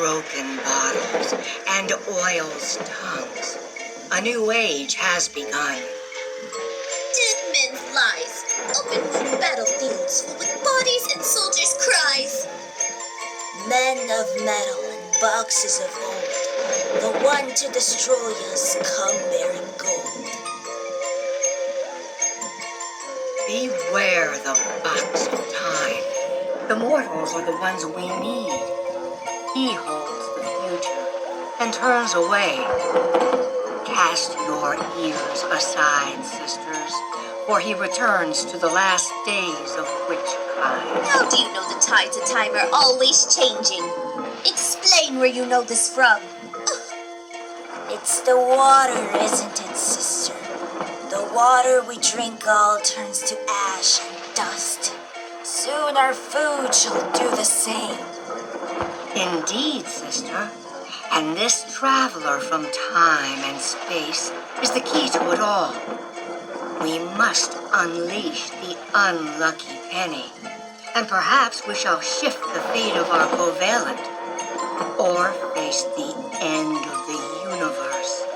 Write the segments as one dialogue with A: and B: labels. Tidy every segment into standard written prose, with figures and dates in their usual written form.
A: broken bottles and oil's tongues. A new age has begun.
B: Dead men's lies. Open wound battlefields full with bodies and soldiers' cries. Men of metal and boxes of old. The one to destroy us come bearing gold.
A: Beware the box of time. The mortals are the ones we need. He holds the future and turns away. Cast your ears aside, sisters, for he returns to the last days of witchkind.
B: How do you know the tides of time are always changing? Explain where you know this from. It's the water, isn't it, sister? The water we drink all turns to ash and dust. Soon our food shall do the same.
A: Indeed, sister. And this traveler from time and space is the key to it all. We must unleash the unlucky penny, and perhaps we shall shift the fate of our covalent, or face the end of the universe.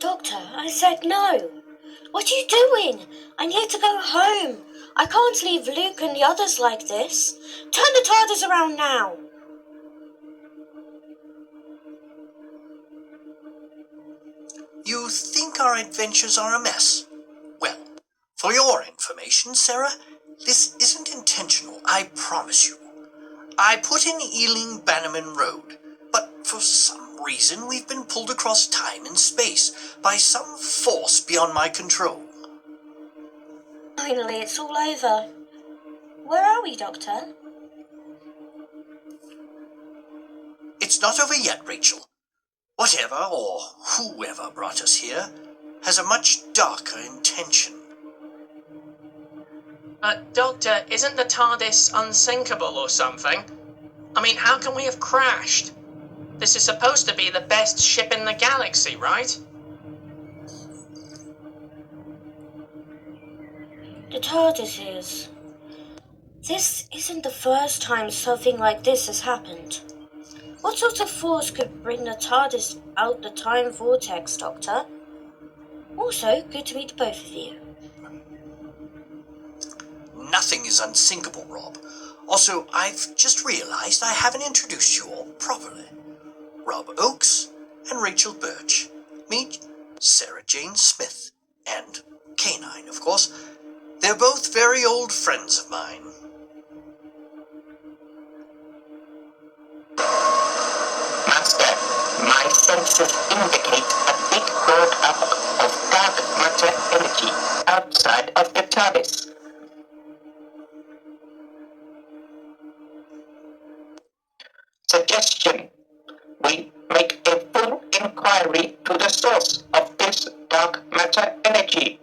C: Doctor, I said no. What are you doing? I need to go home. I can't leave Luke and the others like this. Turn the TARDIS around now.
D: You think our adventures are a mess? Well, for your information, Sarah, this isn't intentional, I promise you. I put in Ealing Bannerman Road, but for some reason we've been pulled across time and space by some force beyond my control.
C: Finally, it's all over. Where are we, Doctor?
D: It's not over yet, Rachel. Whatever or whoever brought us here has a much darker intention.
E: Doctor, isn't the TARDIS unsinkable or something? I mean, how can we have crashed? This is supposed to be the best ship in the galaxy, right?
C: The TARDIS is. This isn't the first time something like this has happened. What sort of force could bring the TARDIS out the time vortex, Doctor? Also, good to meet both of you.
D: Nothing is unsinkable, Rob. Also, I've just realized I haven't introduced you all properly. Rob Oakes and Rachel Birch. Meet Sarah Jane Smith. And Canine, of course. They're both very old friends of mine.
F: Master, my senses indicate a big build-up of dark matter energy outside of the TARDIS. Suggestion: we make a full inquiry to the source of this dark matter energy.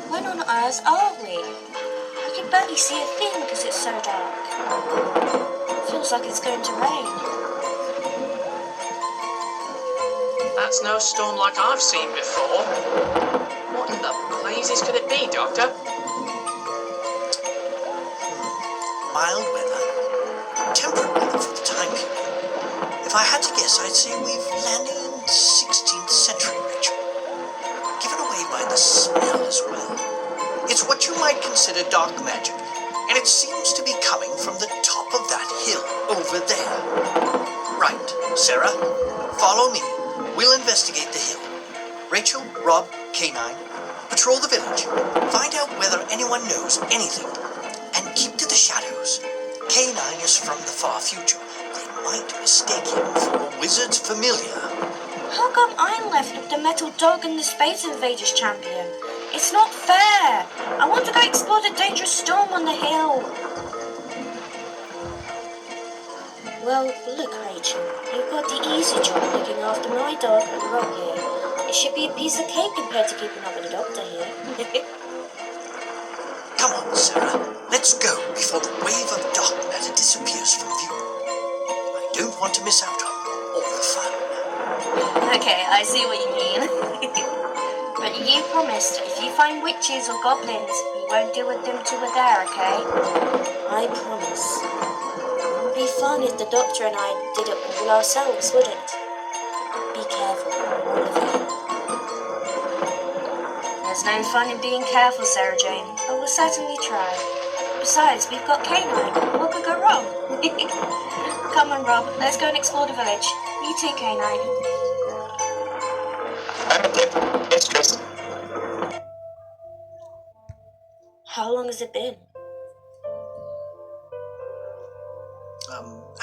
C: When on earth are we? I can barely see a thing because it's so dark. Feels like it's going to rain.
E: That's no storm like I've seen before. What in the blazes could it be, Doctor?
D: mild weather. Temperate weather for the time period. If I had to guess, I'd say we've landed in the 16th century, Rachel. Given away by the smell as well. It's what you might consider dark magic, and it seems to be coming from the top of that hill over there. Right, Sarah, follow me. We'll investigate the hill. Rachel, Rob, K9, patrol the village. Find out whether anyone knows anything, and keep to the shadows. K9 is from the far future. They might mistake him for a wizard's familiar.
C: How come I'm left with the metal dog and the Space Invaders champion? It's not fair! I want to go explore the dangerous storm on the hill! Well, look, Rachel, you've got the easy job looking after my dog and Rob here. It should be a piece of cake compared to keeping up with the doctor here.
D: Come on, Sarah. Let's go before the wave of dark matter disappears from view. I don't want to miss out on all the fun.
C: Okay, I see what you mean. But you promised if you find witches or goblins, you won't deal with them till we're there, okay? I promise. It would be fun if the doctor and I did it all ourselves, wouldn't it? Be careful, all of you. There's no fun in being careful, Sarah Jane, but we'll certainly try. Besides, we've got K9. What could go wrong? Come on, Rob. Let's go and explore the village. You too, K9.
F: Affirmative, mistress.
C: How long has it been?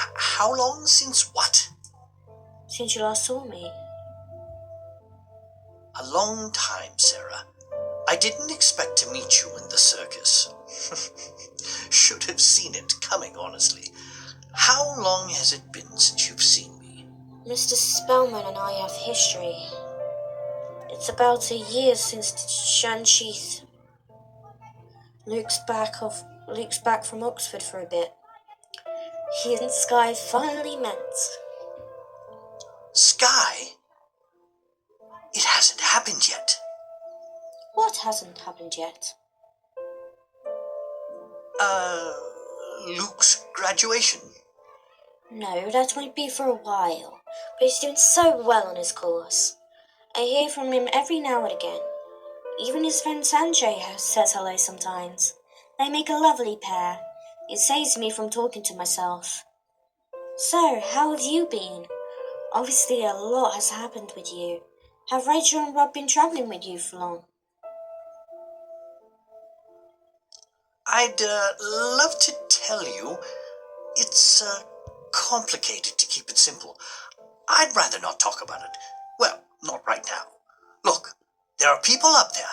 D: How long since what?
C: Since you last saw me.
D: A long time, Sarah. I didn't expect to meet you in the circus. Should have seen it coming, honestly. How long has it been since you've seen me?
C: Mr. Spellman and I have history. It's about a year since Shanshith. Luke's back from Oxford for a bit. He and Sky finally met.
D: Sky? It hasn't happened yet.
C: What hasn't happened yet?
D: Luke's graduation.
C: No, that might be for a while, but he's doing so well on his course. I hear from him every now and again. Even his friend Sanjay says hello sometimes. They make a lovely pair. It saves me from talking to myself. So, how have you been? Obviously a lot has happened with you. Have Rachel and Rob been travelling with you for long?
D: I'd love to tell you. It's complicated, to keep it simple. I'd rather not talk about it. Well, not right now. Look, there are people up there.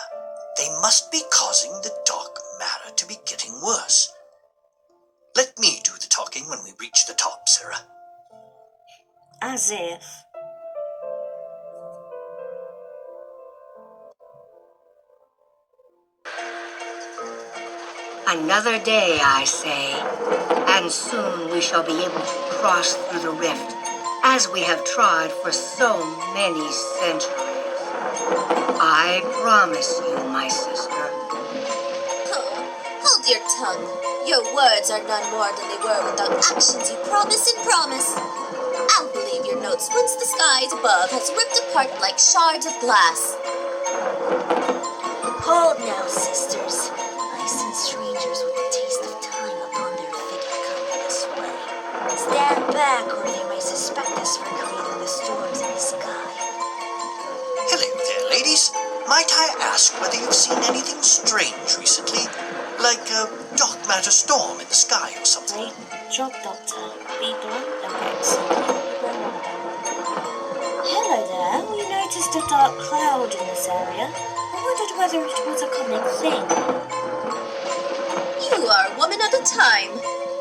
D: They must be causing the dark matter to be getting worse. Let me do the talking when we reach the top, Sarah.
C: As if.
A: Another day, I say, and soon we shall be able to cross through the rift, as we have tried for so many centuries. I promise you, my sister.
B: Hold your tongue. Your words are none more than they were without actions you promise and promise. I'll believe your notes once the skies above has ripped apart like shards of glass.
C: Hold now, sisters. Licensed strangers with the taste of time upon their figure coming this way. Stand back, or they may suspect us for creating the storms in the sky.
D: Hello there, ladies. Might I ask whether you've seen anything strange recently? Like a dark matter storm in the sky or something?
C: Great job, Doctor. Be blunt, okay, so hello there. We noticed a dark cloud in this area. I wondered whether it was a common thing.
B: You are a woman at a time.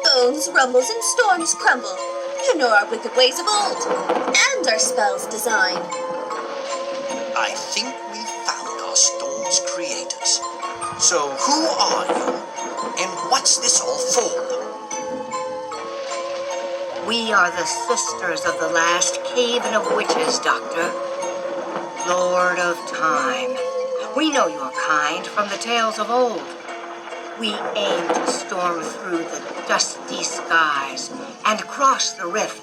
B: Bones rumbles and storms crumble. You know our wicked ways of old, and our spells' design.
F: I think we've found our storm's creators. So who are you? And what's this all for?
A: We are the sisters of the last Caven of Witches, Doctor. Lord of Time. We know your kind from the tales of old. We aim to storm through the dusty skies and cross the rift.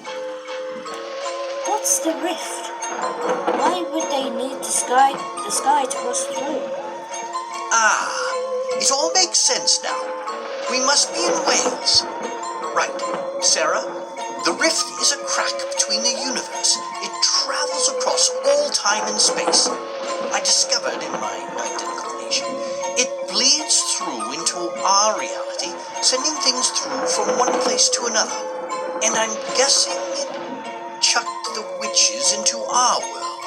C: What's the rift? Why would they need the sky to cross through?
D: Ah, it all makes sense now. We must be in Wales. Right, Sarah. The rift is a crack between the universe. It travels across all time and space. I discovered in my night inclination. It bleeds through into our reality, sending things through from one place to another. And I'm guessing it chucked the witches into our world.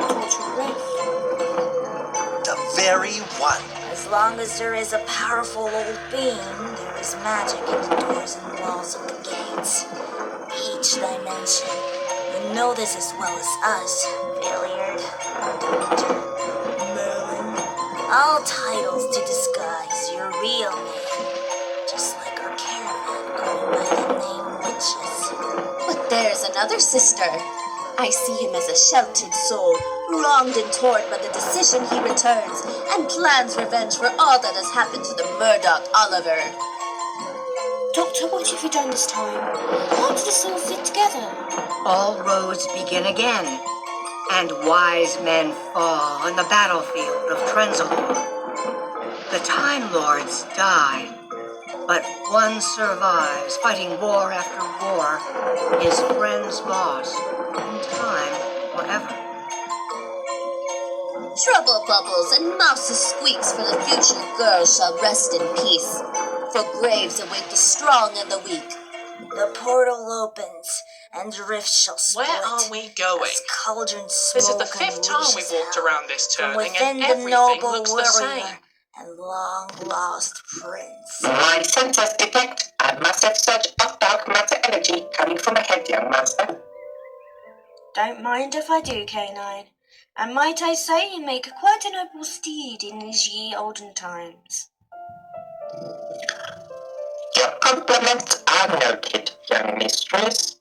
C: Torture rift.
D: The very one.
B: As long as there is a powerful old being, there is magic in the doors and walls of the gates. Each dimension. You know this as well as us, Billiard, Winter, Merlin. All titles to disguise your real name. Just like our caravan going by the name Witches. But there's another sister. I see him as a sheltered soul, wronged and torn by the decision he returns, and plans revenge for all that has happened to the Murdoch Oliver.
C: Doctor, what have you done this time? How did this all fit together?
A: All roads begin again, and wise men fall in the battlefield of Trenzalore. The Time Lords die, but one survives, fighting war after war, his friends lost, and time forever.
B: Trouble bubbles and mouses squeaks for the future girls shall rest in peace. For graves await the strong and the weak. The portal opens, and rifts shall split.
E: Where are we going?
B: As cauldrons smoke
E: This is the fifth time we've walked around this
B: from
E: turning,
B: within
E: and
B: the
E: everything
B: noble
E: looks the
B: warrior
E: same.
B: and long-lost prince.
F: My sensors detect a massive surge of dark matter energy coming from ahead, young master.
C: Don't mind if I do, K9. And might I say you make quite a noble steed in these ye olden times.
F: Your compliments are noted, young mistress.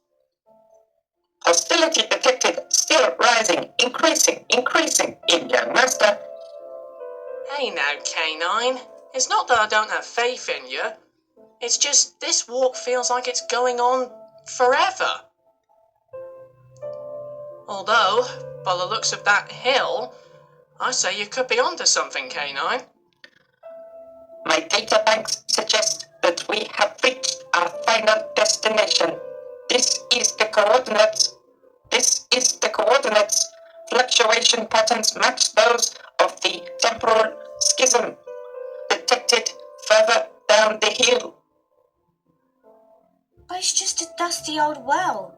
F: Hostility detected, still rising, increasing, in young master.
E: Hey now, K9. It's not that I don't have faith in you. It's just this walk feels like it's going on forever. Although, by the looks of that hill, I say you could be onto something, K9.
F: My databanks suggest that we have reached our final destination. This is the coordinates. Fluctuation patterns match those of the temporal schism detected further down the hill.
C: But it's just a dusty old well.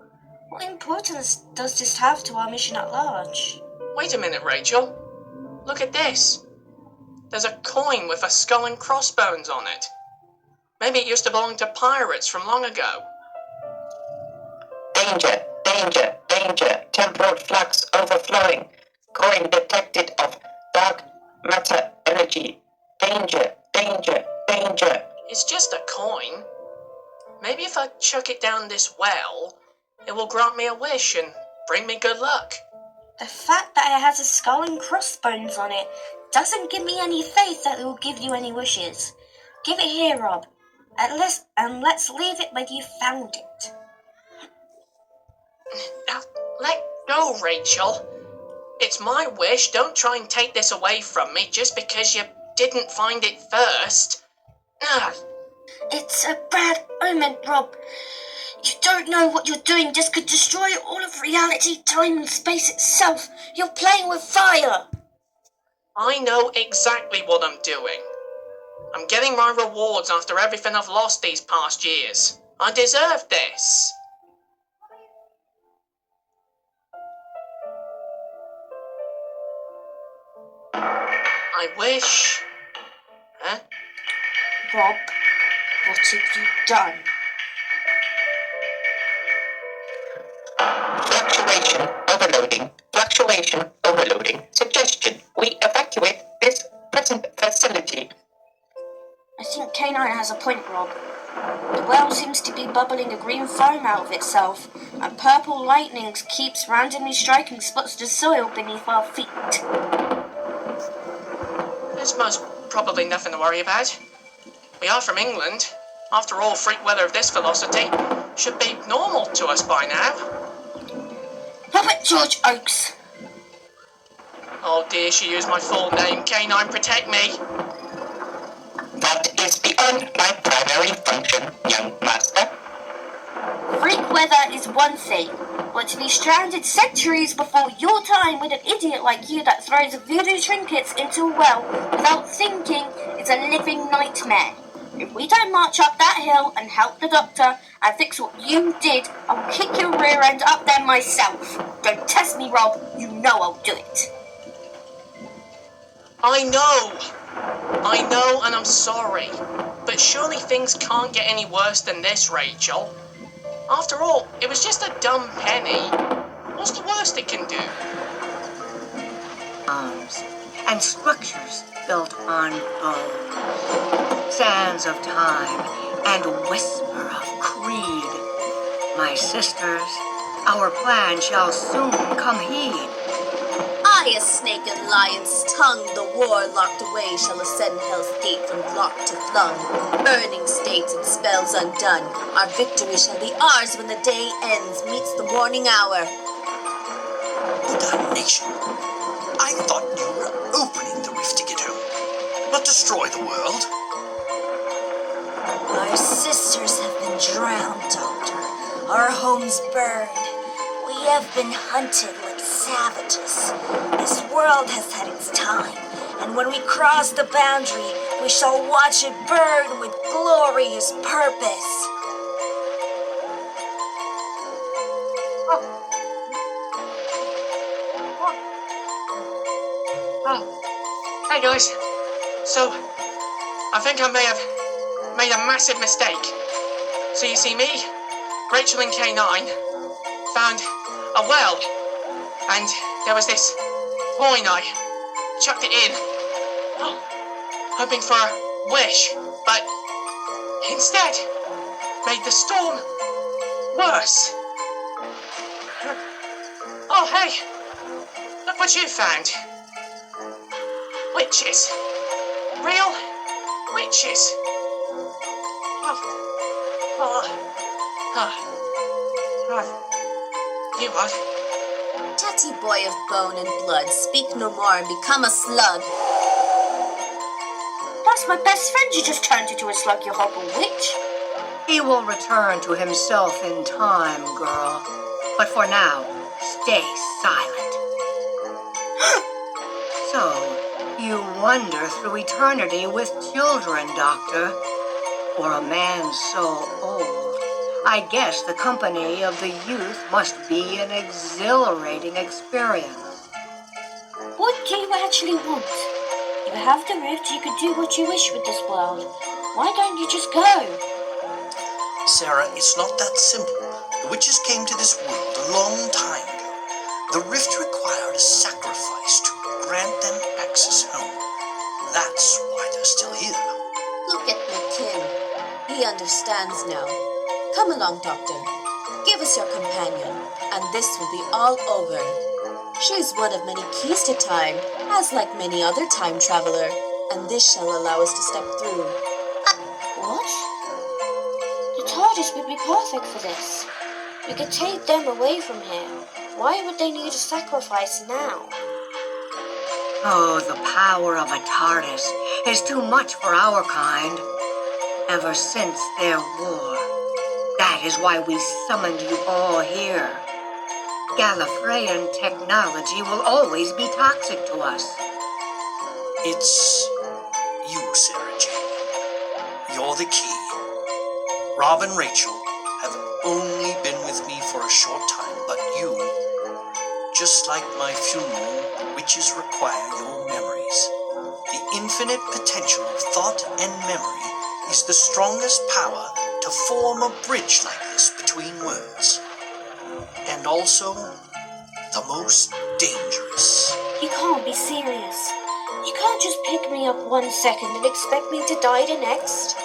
C: What importance does this have to our mission at large?
E: Wait a minute, Rachel. Look at this. There's a coin with a skull and crossbones on it. Maybe it used to belong to pirates from long ago.
F: Danger, danger, danger. Temporal flux overflowing. Coin detected of dark matter energy. Danger, danger, danger.
E: It's just a coin. Maybe if I chuck it down this well, it will grant me a wish and bring me good luck.
C: The fact that it has a skull and crossbones on it doesn't give me any faith that it will give you any wishes. Give it here, Rob. And let's leave it where you found it.
E: Now, let go, Rachel. It's my wish. Don't try and take this away from me just because you didn't find it first. Ah.
C: It's a bad omen, Rob. You don't know what you're doing. This could destroy all of reality, time, and space itself. You're playing with fire.
E: I know exactly what I'm doing. I'm getting my rewards after everything I've lost these past years. I deserve this. I wish... Huh?
C: Rob, what have you done?
F: Fluctuation overloading. Suggestion, we evacuate this present facility.
C: I think K9 has a point, Rob. The well seems to be bubbling a green foam out of itself, and purple lightning keeps randomly striking spots of the soil beneath our feet.
E: There's most probably nothing to worry about. We are from England. After all, freak weather of this velocity should be normal to us by now.
C: Robert George Oakes.
E: Oh dear, she used my full name. K9, protect me.
F: That is beyond my primary function, young master.
C: Freak weather is one thing, but to be stranded centuries before your time with an idiot like you that throws voodoo trinkets into a well without thinking is a living nightmare. If we don't march up that hill and help the doctor and fix what you did, I'll kick your rear end up there myself. Don't test me, Rob. You know I'll do it.
E: I know, and I'm sorry. But surely things can't get any worse than this, Rachel. After all, it was just a dumb penny. What's the worst it can do?
A: Arms and structures built on bones, sands of time and whisper of creed. My sisters, our plan shall soon come heed.
B: I, a snake and lion's tongue, the war locked away, shall ascend hell's gate from lock to flung. Burning states and spells undone, our victory shall be ours when the day ends, meets the morning hour.
D: Damnation! I thought you were opening the rift to get home, not destroy the world.
B: Our sisters have been drowned, Doctor. Our homes burned. We have been hunted like savages. This world has had its time, and when we cross the boundary, we shall watch it burn with glorious purpose.
E: Oh, hey guys. So, I think I may have made a massive mistake. So you see, me, Rachel and K9 found a well, and there was this coin. I chucked it in, hoping for a wish, but instead made the storm worse. Oh hey, look what you found. Witches. Real witches. You what?
B: Tatty boy of bone and blood, speak no more and become a slug.
C: That's my best friend you just turned into a slug, you horrible witch.
A: He will return to himself in time, girl. But for now, stay silent. So, you wander through eternity with children, Doctor. For a man so old, I guess the company of the youth must be an exhilarating experience.
C: What do you actually want? You have the rift, you could do what you wish with this world. Why don't you just go?
D: Sarah, it's not that simple. The witches came to this world a long time ago. The rift required a sacrifice to grant them access home. That's why they're still here.
B: Look at my kin. He understands now. Come along, Doctor. Give us your companion, and this will be all over. She's one of many keys to time, as like many other time traveler, and this shall allow us to step through.
C: What? The TARDIS would be perfect for this. We could take them away from here. Why would they need a sacrifice now?
A: Oh, the power of a TARDIS is too much for our kind. Ever since their war. That is why we summoned you all here. Gallifreyan technology will always be toxic to us.
D: It's you, Sarah Jane. You're the key. Rob and Rachel have only been with me for a short time, but you, just like my funeral, the witches require your memories. The infinite potential of thought and memory is the strongest power to form a bridge like this between worlds. And also, the most dangerous.
C: You can't be serious. You can't just pick me up 1 second and expect me to die the next.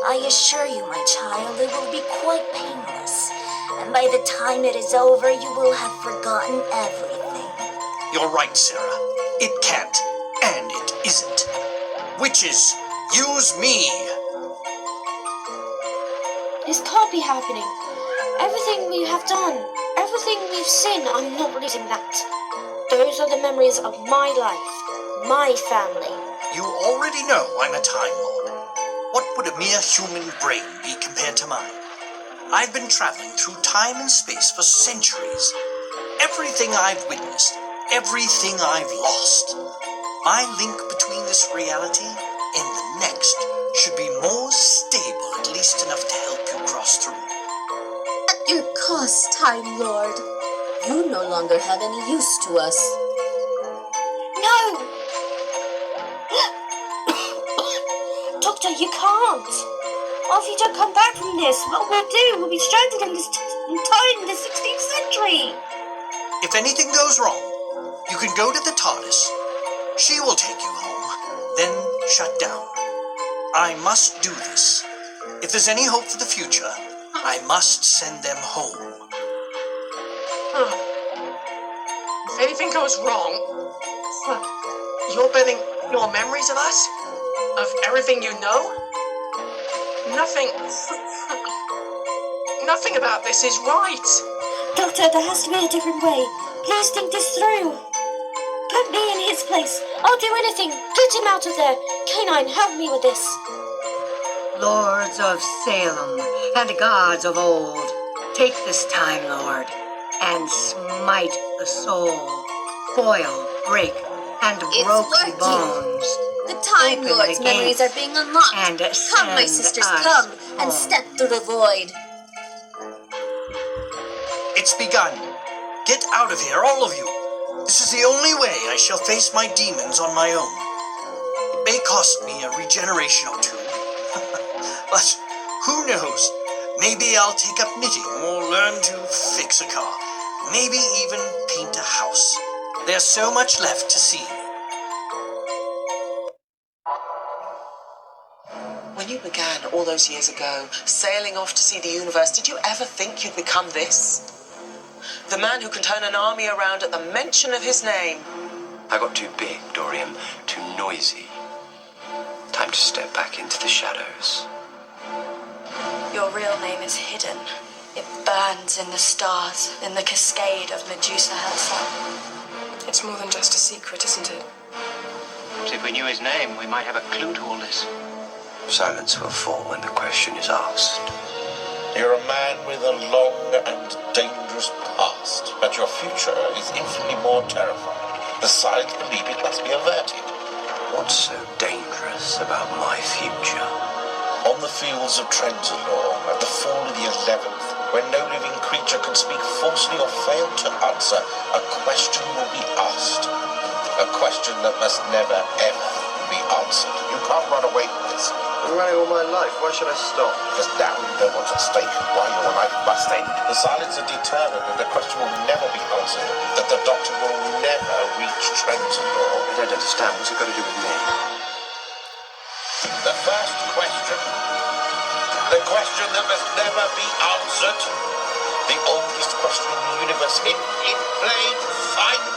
B: I assure you, my child, it will be quite painless. And by the time it is over, you will have forgotten everything.
D: You're right, Sarah. It can't, and it isn't. Witches, Use me.
C: This can't be happening. Everything we have done, everything we've seen, I'm not losing that. Those are the memories of my life, my family.
D: You already know I'm a Time Lord. What would a mere human brain be compared to mine? I've been traveling through time and space for centuries. Everything I've witnessed, everything I've lost. My link between this reality and the next should be more stable, at least enough to help you cross through.
B: At your cost, Time Lord. You no longer have any use to us.
C: No! Doctor, you can't! If you don't come back from this, what we'll do, we'll be stranded in this time in the 16th century!
D: If anything goes wrong, you can go to the TARDIS. She will take you home, then shut down. I must do this. If there's any hope for the future, I must send them home.
E: If anything goes wrong, you're betting your memories of us? Of everything you know? Nothing about this is right.
C: Doctor, there has to be a different way. Please think this through. Put me in his place. I'll do anything. Get him out of there. Canine, help me with this.
A: Lords of Salem and gods of old, take this Time Lord and smite the soul, boil, break, and
B: It's
A: broken
B: working.
A: bones.
B: The Time
A: Open
B: Lord's
A: the
B: memories
A: gates
B: are being unlocked.
A: and
B: Come, my
A: send
B: sisters,
A: us
B: come and
A: home.
B: step through the void.
D: It's begun. Get out of here, all of you. This is the only way I shall face my demons on my own. It may cost me a regeneration or two, but who knows? Maybe I'll take up knitting or learn to fix a car. Maybe even paint a house. There's so much left to see.
G: When you began all those years ago, sailing off to see the universe, did you ever think you'd become this? The man who can turn an army around at the mention of his name.
H: I got too big, Dorian, too noisy. Time to step back into the shadows.
I: Your real name is hidden. It burns in the stars, in the cascade of Medusa herself.
J: It's more than just a secret, isn't it?
K: If we knew his name, we might have a clue to all this.
H: Silence will fall when the question is asked.
L: You're a man with a long and dangerous past, but your future is infinitely more terrifying. The signs believe it must be averted.
H: What's so dangerous about my future?
L: On the fields of Trenzalore, at the fall of the 11th, when no living creature can speak falsely or fail to answer, a question will be asked. A question that must never, ever be answered. You can't run away from this.
H: I've been running all my life. Why should I stop?
L: Because now you know what's at stake, why your life must end. The silence are determined that the question will never be answered, that the Doctor will never reach Trenzalore.
H: I don't understand. What's it got to do with me?
L: The first question, the question that must never be answered, the oldest question in the universe, in plain sight,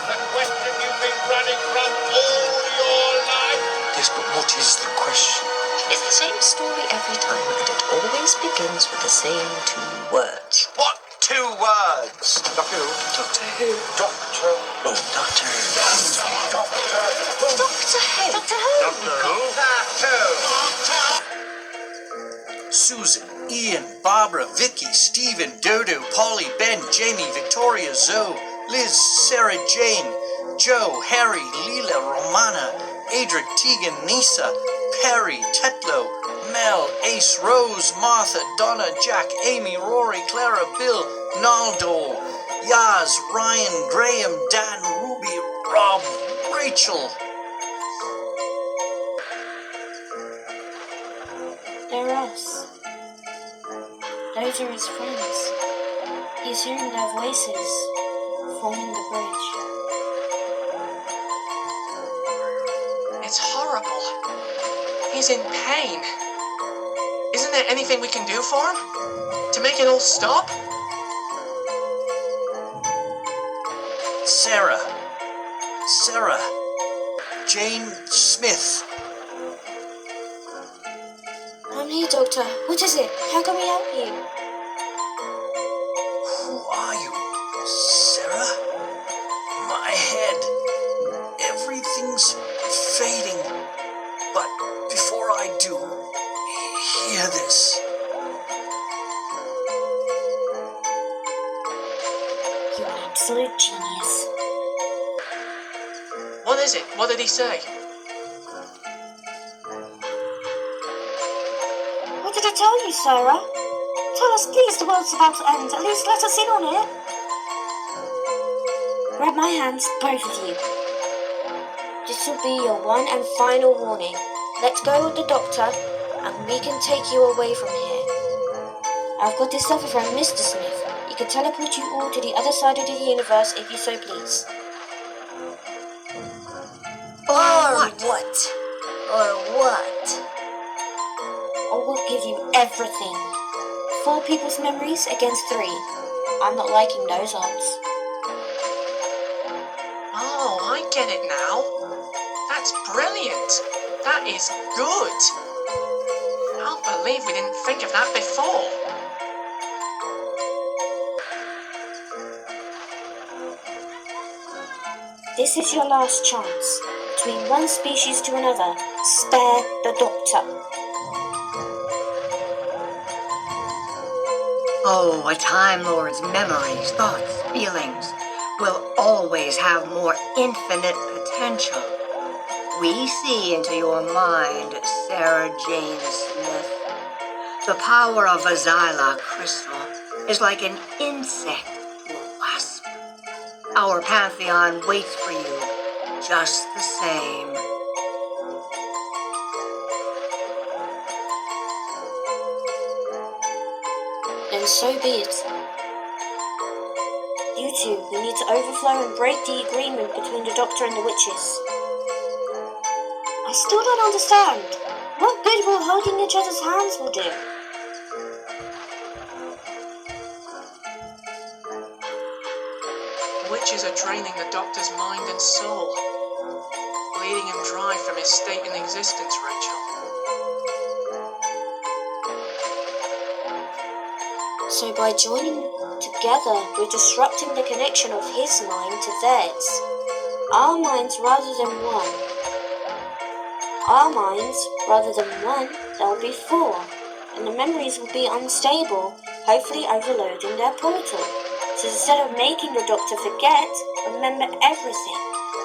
L: the question you've been running from all your life.
H: Yes, but what is the question?
I: It's the same story every time, and it always begins with the same two words.
H: What 2 words?
J: Doctor Who?
L: Doctor Who.
H: Doctor Who.
L: Doctor Who.
B: Doctor Who.
D: Susan, Ian, Barbara, Vicky, Stephen, Dodo, Polly, Ben, Jamie, Victoria, Zoe, Liz, Sarah, Jane, Joe, Harry, Leela, Romana, Adric, Tegan, Nisa, Perry, Tetlow, Mel, Ace, Rose, Martha, Donna, Jack, Amy, Rory, Clara, Bill, Naldo, Yaz, Ryan, Graham, Dan, Ruby, Rob, Rachel.
C: They're us. Those are his friends. He's hearing their voices, forming the bridge.
E: It's horrible. He's in pain. Isn't there anything we can do for him? To make it all stop?
D: Sarah, Jane Smith.
C: I'm here, Doctor. What is it? How can we help you?
D: Who are you, Sarah? My head. Everything's fading. But before I do, hear this.
C: You absolute genius.
E: What is it? What did he say?
C: What did I tell you, Sarah? Tell us, please, the world's about to end. At least let us in on it. Grab my hands, both of you. This will be your one and final warning. Let go of the Doctor, and we can take you away from here. I've got this other friend, Mr. Smith. He can teleport you all to the other side of the universe if you so please.
B: Or what? Or what?
C: I will give you everything. 4 people's memories against 3. I'm not liking those odds.
E: Oh, I get it now. That's brilliant. That is good. Can't believe we didn't think of that before.
C: This is your last chance. Between one species to another, spare the Doctor.
A: Oh, a Time Lord's memories, thoughts, feelings will always have more infinite potential. We see into your mind, Sarah Jane Smith. The power of a Xyla crystal is like an insect to a wasp. Our pantheon waits for you just the same.
C: Then so be it. You two, we need to overflow and break the agreement between the Doctor and the witches. I still don't understand. What good will holding each other's hands will do?
E: The witches are draining the Doctor's mind and soul, bleeding him dry from his state in existence, Rachel.
C: So by joining together, we're disrupting the connection of his mind to theirs. Our minds rather than one. Our minds rather than one, there'll be 4. And the memories will be unstable, hopefully overloading their portal. So instead of making the Doctor forget, remember everything.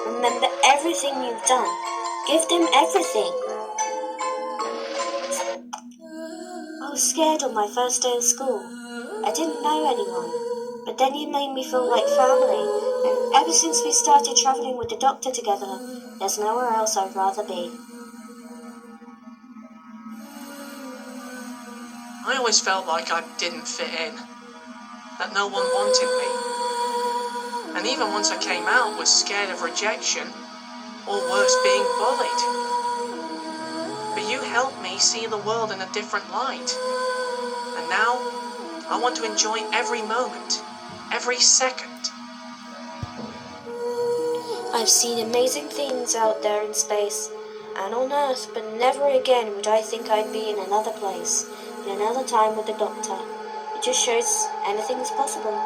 C: Remember everything you've done. Give them everything. I was scared on my first day of school. I didn't know anyone, but then you made me feel like family, and ever since we started travelling with the Doctor together, there's nowhere else I'd rather be.
E: I always felt like I didn't fit in, that no one wanted me. And even once I came out, was scared of rejection, or worse, being bullied. But you helped me see the world in a different light. And now, I want to enjoy every moment, every second.
C: I've seen amazing things out there in space and on Earth, but never again would I think I'd be in another place, in another time with the Doctor. It just shows anything is possible.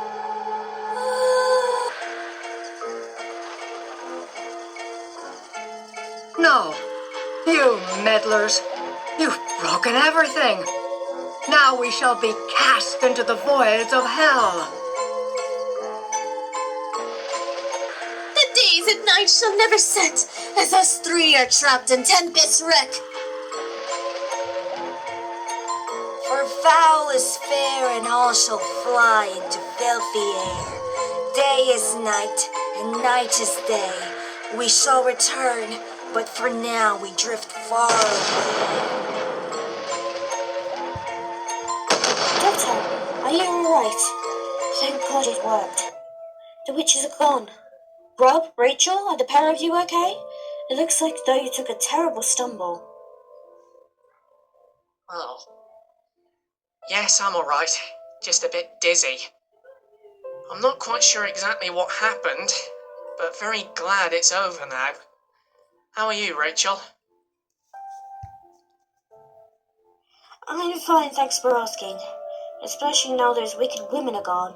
A: No, you meddlers, you've broken everything. Now we shall be cast into the voids of hell.
B: The days and nights shall never set, as us 3 are trapped in Tempest wreck. For foul is fair, and all shall fly into filthy air. Day is night, and night is day. We shall return, but for now we drift far away.
C: Doctor, are you alright? Thank God it worked. The witches are gone. Rob, Rachel, are the pair of you okay? It looks like though you took a terrible stumble.
E: Oh. Yes, I'm alright. Just a bit dizzy. I'm not quite sure exactly what happened, but very glad it's over now. How are you, Rachel?
C: I'm fine, thanks for asking. Especially now those wicked women are gone.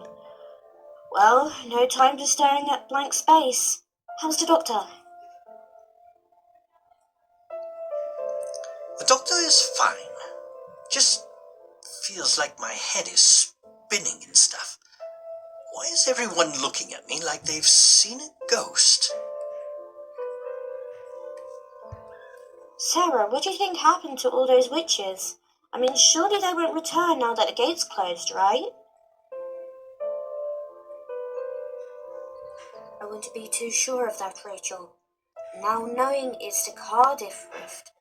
C: Well, no time for staring at blank space. How's the doctor?
D: The doctor is fine. Just feels like my head is spinning and stuff. Why is everyone looking at me like they've seen a ghost?
C: Sarah, what do you think happened to all those witches? I mean, surely they won't return now that the gate's closed, right? I wouldn't be too sure of that, Rachel. Now knowing it's the Cardiff Rift,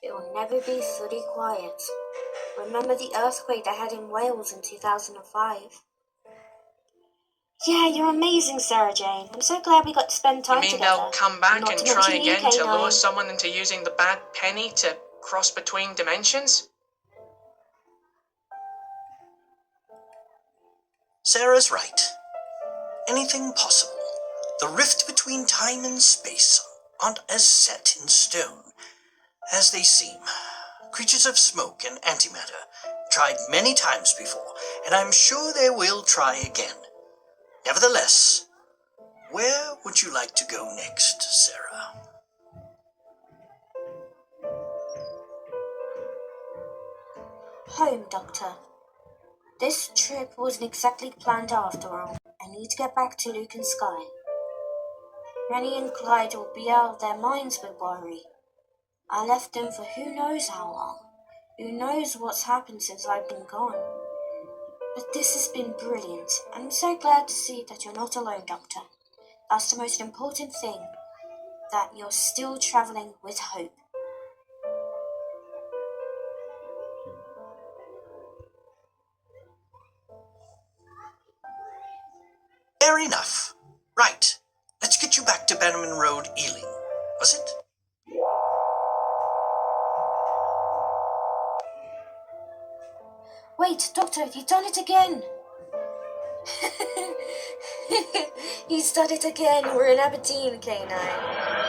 C: it will never be fully quiet. Remember the earthquake they had in Wales in 2005? Yeah, you're amazing, Sarah Jane. I'm so glad we got to spend time
E: You mean
C: together.
E: they'll come back
C: Not
E: and
C: to
E: try
C: mention you,
E: again to
C: K9.
E: lure someone into using the bad penny to cross between dimensions?
D: Sarah's right. Anything possible. The rift between time and space aren't as set in stone as they seem. Creatures of smoke and antimatter tried many times before, and I'm sure they will try again. Nevertheless, where would you like to go next, Sarah?
C: Home, Doctor. This trip wasn't exactly planned after all. I need to get back to Luke and Sky. Rennie and Clyde will be out of their minds with worry. I left them for who knows how long. Who knows what's happened since I've been gone. But this has been brilliant, and I'm so glad to see that you're not alone, Doctor. That's the most important thing, that you're still travelling with hope.
D: Fair enough. Right. Let's get you back to Bannerman Road, Ealing. Was it?
C: Wait, Doctor, you've done it again! He's done it again. We're in Aberdeen, K9.